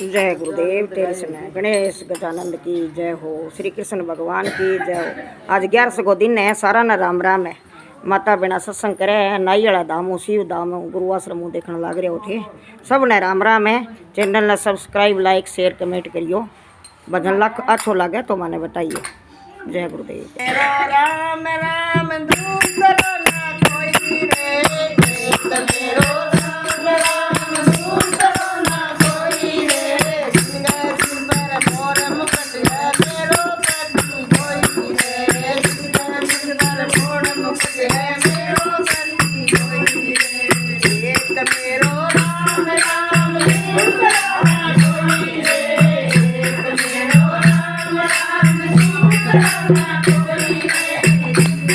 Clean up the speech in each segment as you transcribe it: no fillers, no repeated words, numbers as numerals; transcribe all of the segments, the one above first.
जय गुरुदेव तेरे समय गणेश गजानंद की जय हो। श्री कृष्ण भगवान की जय हो। आज 11 को दिन है, सारा न राम राम है। माता बिना सत्संग करे नाई वाला दामू शिव दामू गुरुआश्रम देखने लग रहे थे। सब ने राम राम है। चैनल ने सब्सक्राइब लाइक शेयर कमेंट करियो। भजन लख अच्छो लगे तो मैंने बताइए। जय गुरुदेव। राम राम दूत ना कोई रे, मेरो राम राम दूत ना कोई रे, सिंगर सुंदर मोर मुकुट है मेरो कटी कोई रे, सिंगर सुंदर मोर मुकुट है मेरो कटी कोई रे, एक मेरो राम राम दूत ना कोई रे, एक मेरो राम राम दूत ना कोई रे।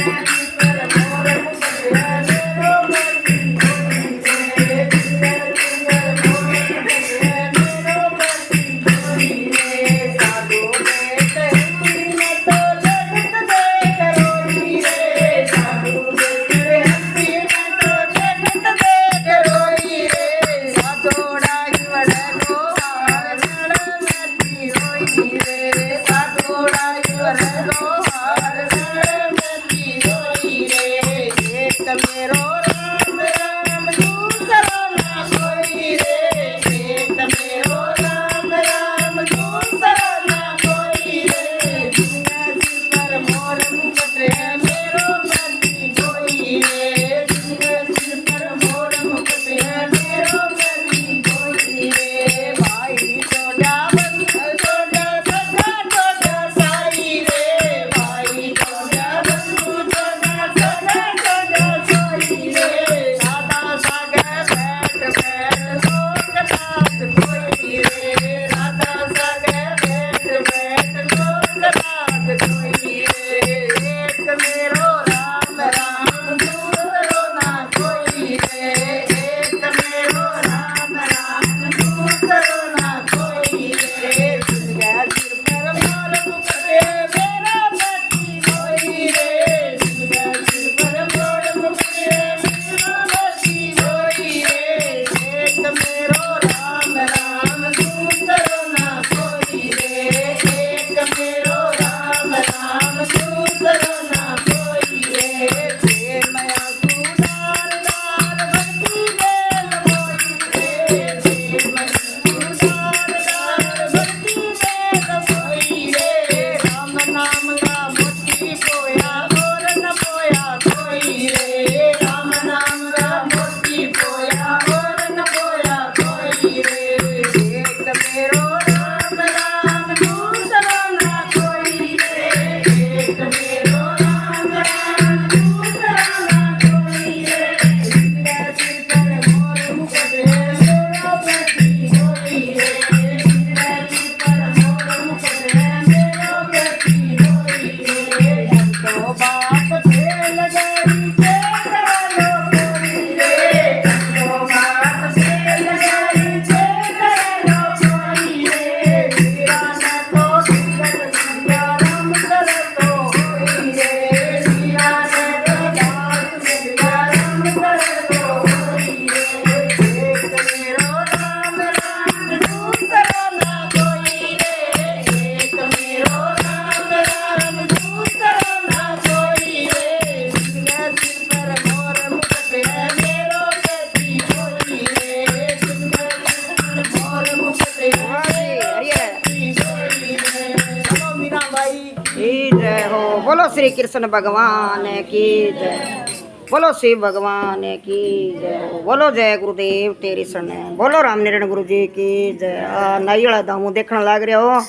श्री कृष्ण भगवान की जय। बोलो शिव भगवान की जय। बोलो जय गुरुदेव तेरी शरण। बोलो रामनारायण गुरु जी की जय। नाई वाला दामू देखने लग रहे हो।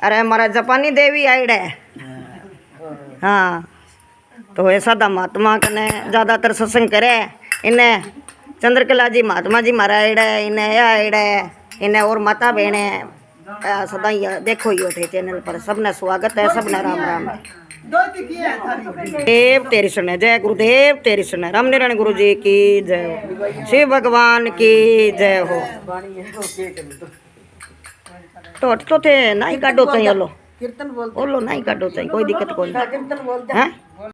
अरे हमारा जापानी देवी आईड है। हाँ तो ऐसा दा महात्मा कने ज़्यादातर सत्संग करे। इन्हें चंद्रकला जी महात्मा जी मारा आईड है। इन्हें यह आईड है। इन्हें और माता बहने सदा ही देखो ही होते चैनल पर। सबने स्वागत है। सबने राम राम है। देव तेरी शरण। जय गुरुदेव तेरी शरण। रामनारायण गुरु जी की जय हो। शिव भगवान की जय हो। तो थे ना ही काटो चाहिए। कीर्तन बोलो ना ही काटो चाहिए। कोई दिक्कत कोई नहीं।